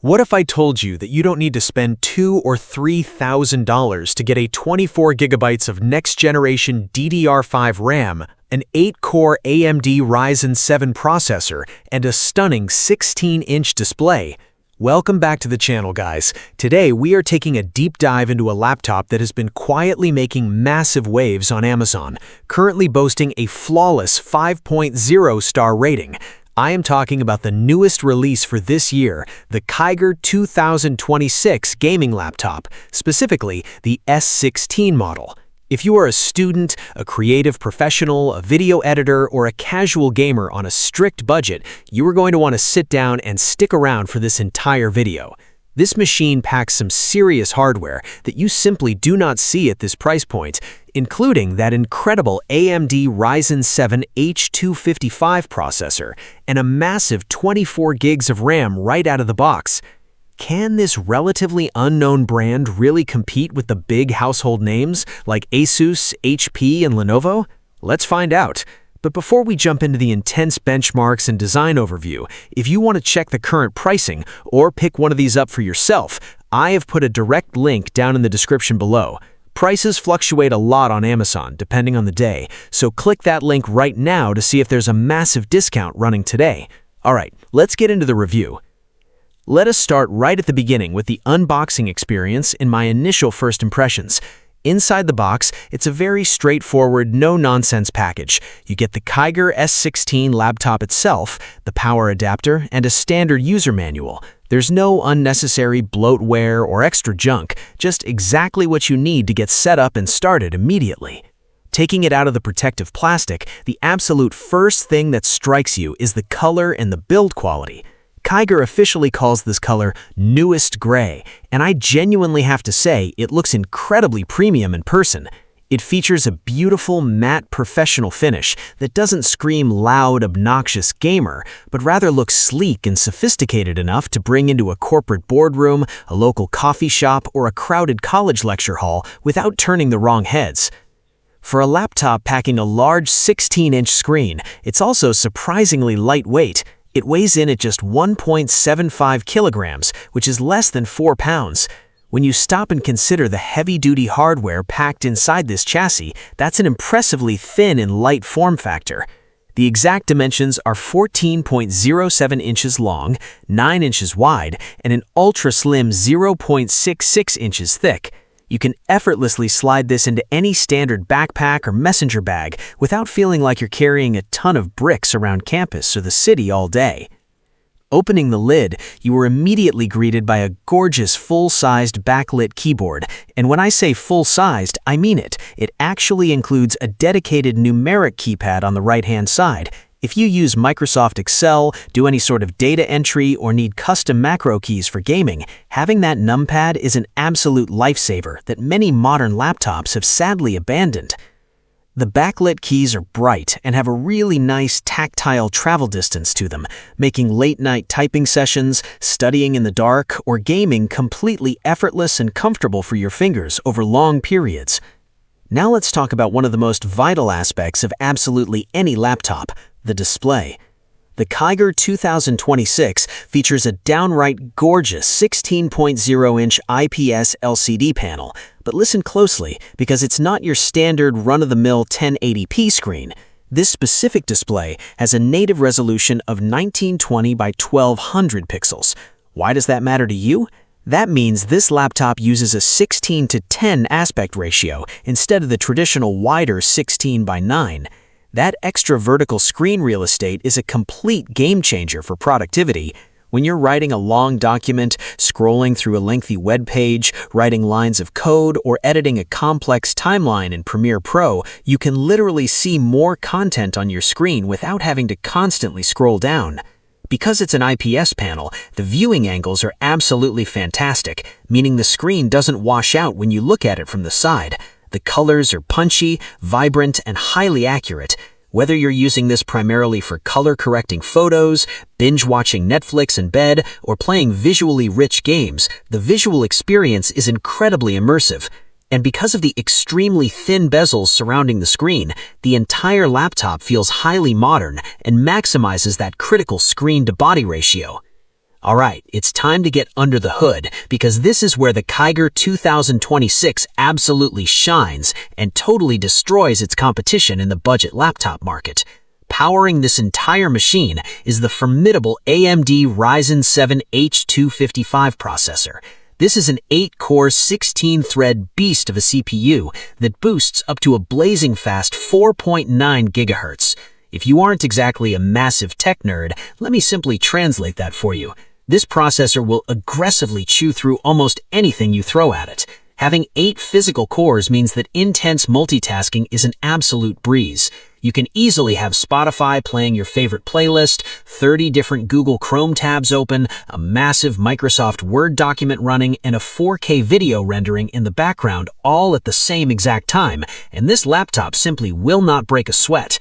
What if I told you that you don't need to spend $2,000 or $3,000 to get a 24 gigabytes of next-generation DDR5 RAM, an 8-core AMD Ryzen 7 processor, and a stunning 16-inch display? Welcome back to the channel, guys. Today, we are taking a deep dive into a laptop that has been quietly making massive waves on Amazon, currently boasting a flawless 5.0 star rating. I am talking about the newest release for this year, the KAIGERR 2026 gaming laptop, specifically the S16 model. If you are a student, a creative professional, a video editor, or a casual gamer on a strict budget, you are going to want to sit down and stick around for this entire video. This machine packs some serious hardware that you simply do not see at this price point, including that incredible AMD Ryzen 7 H255 processor and a massive 24 gigs of RAM right out of the box. Can this relatively unknown brand really compete with the big household names like Asus, HP, and Lenovo? Let's find out. But before we jump into the intense benchmarks and design overview, if you want to check the current pricing or pick one of these up for yourself, I have put a direct link down in the description below. Prices fluctuate a lot on Amazon depending on the day, so click that link right now to see if there's a massive discount running today. Alright, let's get into the review. Let us start right at the beginning with the unboxing experience in my initial first impressions. Inside the box, it's a very straightforward, no-nonsense package. You get the KAIGERR S16 laptop itself, the power adapter, and a standard user manual. There's no unnecessary bloatware or extra junk, just exactly what you need to get set up and started immediately. Taking it out of the protective plastic, the absolute first thing that strikes you is the color and the build quality. KAIGERR officially calls this color newest gray, and I genuinely have to say it looks incredibly premium in person. It features a beautiful matte professional finish that doesn't scream loud, obnoxious gamer, but rather looks sleek and sophisticated enough to bring into a corporate boardroom, a local coffee shop, or a crowded college lecture hall without turning the wrong heads. For a laptop packing a large 16-inch screen, it's also surprisingly lightweight. It weighs in at just 1.75 kilograms, which is less than 4 pounds. When you stop and consider the heavy-duty hardware packed inside this chassis, that's an impressively thin and light form factor. The exact dimensions are 14.07 inches long, 9 inches wide, and an ultra-slim 0.66 inches thick. You can effortlessly slide this into any standard backpack or messenger bag without feeling like you're carrying a ton of bricks around campus or the city all day. Opening the lid, you were immediately greeted by a gorgeous full-sized backlit keyboard. And when I say full-sized, I mean it. It actually includes a dedicated numeric keypad on the right-hand side. If you use Microsoft Excel, do any sort of data entry, or need custom macro keys for gaming, having that numpad is an absolute lifesaver that many modern laptops have sadly abandoned. The backlit keys are bright and have a really nice tactile travel distance to them, making late-night typing sessions, studying in the dark, or gaming completely effortless and comfortable for your fingers over long periods. Now let's talk about one of the most vital aspects of absolutely any laptop: the display. The KAIGERR 2026 features a downright gorgeous 16.0-inch IPS LCD panel, but listen closely because it's not your standard run-of-the-mill 1080p screen. This specific display has a native resolution of 1920 by 1200 pixels. Why does that matter to you? That means this laptop uses a 16:10 aspect ratio instead of the traditional wider 16 by 9. That extra vertical screen real estate is a complete game changer for productivity. When you're writing a long document, scrolling through a lengthy web page, writing lines of code, or editing a complex timeline in Premiere Pro, you can literally see more content on your screen without having to constantly scroll down. Because it's an IPS panel, the viewing angles are absolutely fantastic, meaning the screen doesn't wash out when you look at it from the side. The colors are punchy, vibrant, and highly accurate. Whether you're using this primarily for color-correcting photos, binge-watching Netflix in bed, or playing visually rich games, the visual experience is incredibly immersive. And because of the extremely thin bezels surrounding the screen, the entire laptop feels highly modern and maximizes that critical screen-to-body ratio. Alright, it's time to get under the hood, because this is where the KAIGERR 2026 absolutely shines and totally destroys its competition in the budget laptop market. Powering this entire machine is the formidable AMD Ryzen 7 H255 processor. This is an 8-core, 16-thread beast of a CPU that boosts up to a blazing fast 4.9 GHz. If you aren't exactly a massive tech nerd, let me simply translate that for you. This processor will aggressively chew through almost anything you throw at it. Having 8 physical cores means that intense multitasking is an absolute breeze. You can easily have Spotify playing your favorite playlist, 30 different Google Chrome tabs open, a massive Microsoft Word document running, and a 4K video rendering in the background all at the same exact time, and this laptop simply will not break a sweat.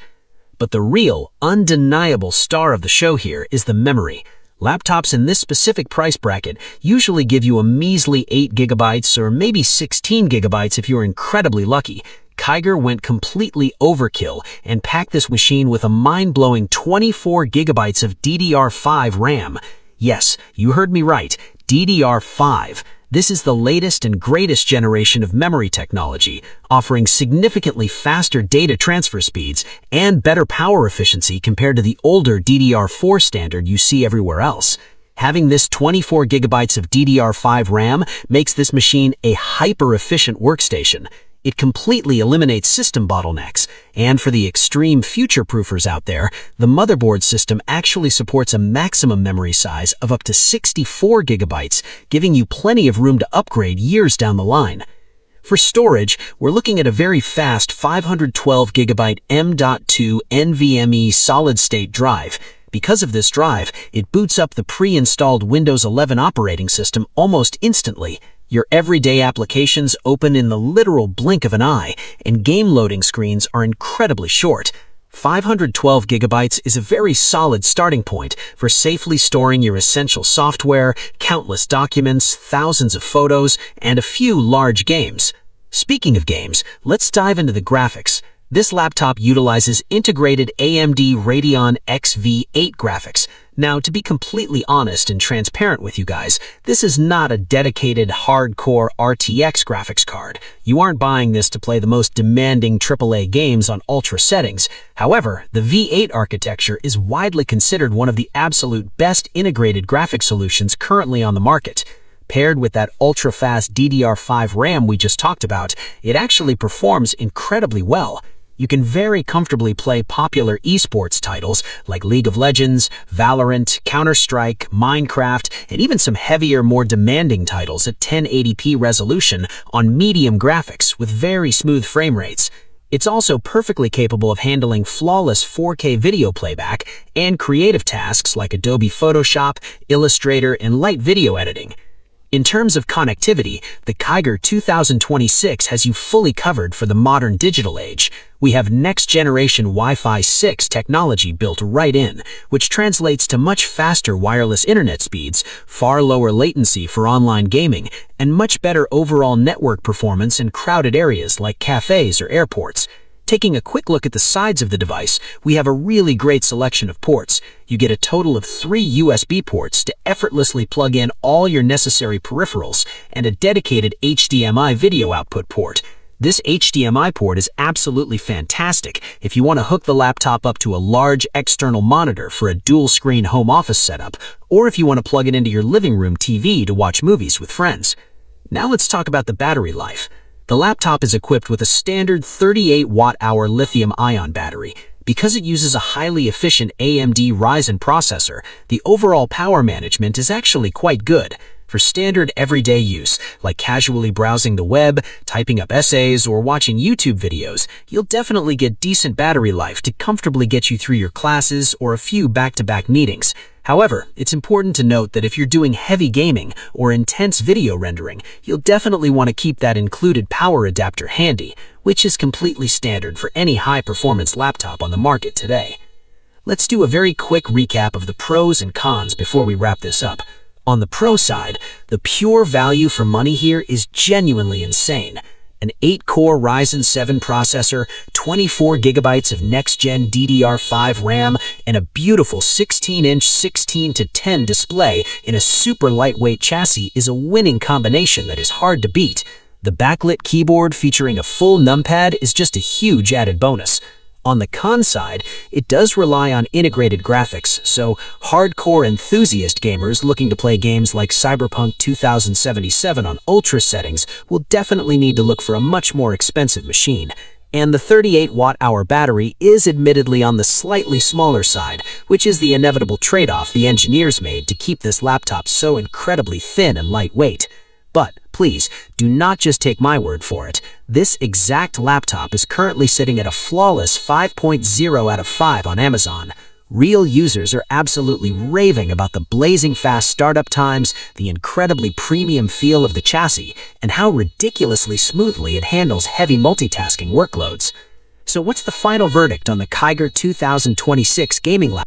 But the real, undeniable star of the show here is the memory. Laptops in this specific price bracket usually give you a measly 8 GB or maybe 16 GB if you're incredibly lucky. KAIGERR went completely overkill and packed this machine with a mind-blowing 24 GB of DDR5 RAM. Yes, you heard me right, DDR5. This is the latest and greatest generation of memory technology, offering significantly faster data transfer speeds and better power efficiency compared to the older DDR4 standard you see everywhere else. Having this 24 GB of DDR5 RAM makes this machine a hyper-efficient workstation. It completely eliminates system bottlenecks, and for the extreme future-proofers out there, the motherboard system actually supports a maximum memory size of up to 64 GB, giving you plenty of room to upgrade years down the line. For storage, we're looking at a very fast 512 GB M.2 NVMe solid-state drive. Because of this drive, it boots up the pre-installed Windows 11 operating system almost instantly. Your everyday applications open in the literal blink of an eye, and game loading screens are incredibly short. 512 GB is a very solid starting point for safely storing your essential software, countless documents, thousands of photos, and a few large games. Speaking of games, let's dive into the graphics. This laptop utilizes integrated AMD Radeon XV8 graphics. Now, to be completely honest and transparent with you guys, this is not a dedicated hardcore RTX graphics card. You aren't buying this to play the most demanding AAA games on ultra settings. However, the V8 architecture is widely considered one of the absolute best integrated graphics solutions currently on the market. Paired with that ultra-fast DDR5 RAM we just talked about, it actually performs incredibly well. You can very comfortably play popular esports titles like League of Legends, Valorant, Counter-Strike, Minecraft, and even some heavier, more demanding titles at 1080p resolution on medium graphics with very smooth frame rates. It's also perfectly capable of handling flawless 4K video playback and creative tasks like Adobe Photoshop, Illustrator, and light video editing. In terms of connectivity, the KAIGERR 2026 has you fully covered for the modern digital age. We have next-generation Wi-Fi 6 technology built right in, which translates to much faster wireless internet speeds, far lower latency for online gaming, and much better overall network performance in crowded areas like cafes or airports. Taking a quick look at the sides of the device, we have a really great selection of ports. You get a total of 3 USB ports to effortlessly plug in all your necessary peripherals and a dedicated HDMI video output port. This HDMI port is absolutely fantastic if you want to hook the laptop up to a large external monitor for a dual-screen home office setup, or if you want to plug it into your living room TV to watch movies with friends. Now let's talk about the battery life. The laptop is equipped with a standard 38 watt-hour lithium-ion battery. Because it uses a highly efficient AMD Ryzen processor, the overall power management is actually quite good. For standard everyday use, like casually browsing the web, typing up essays, or watching YouTube videos, you'll definitely get decent battery life to comfortably get you through your classes or a few back-to-back meetings. However, it's important to note that if you're doing heavy gaming or intense video rendering, you'll definitely want to keep that included power adapter handy, which is completely standard for any high-performance laptop on the market today. Let's do a very quick recap of the pros and cons before we wrap this up. On the pro side, the pure value for money here is genuinely insane. an 8-core Ryzen 7 processor, 24 gigabytes of next-gen DDR5 RAM, and a beautiful 16-inch 16:10 display in a super lightweight chassis is a winning combination that is hard to beat. The backlit keyboard featuring a full numpad is just a huge added bonus. On the con side, it does rely on integrated graphics, so hardcore enthusiast gamers looking to play games like Cyberpunk 2077 on ultra settings will definitely need to look for a much more expensive machine. And the 38-watt-hour battery is admittedly on the slightly smaller side, which is the inevitable trade-off the engineers made to keep this laptop so incredibly thin and lightweight. But please, do not just take my word for it. This exact laptop is currently sitting at a flawless 5.0 out of 5 on Amazon. Real users are absolutely raving about the blazing fast startup times, the incredibly premium feel of the chassis, and how ridiculously smoothly it handles heavy multitasking workloads. So what's the final verdict on the KAIGERR 2026 gaming laptop?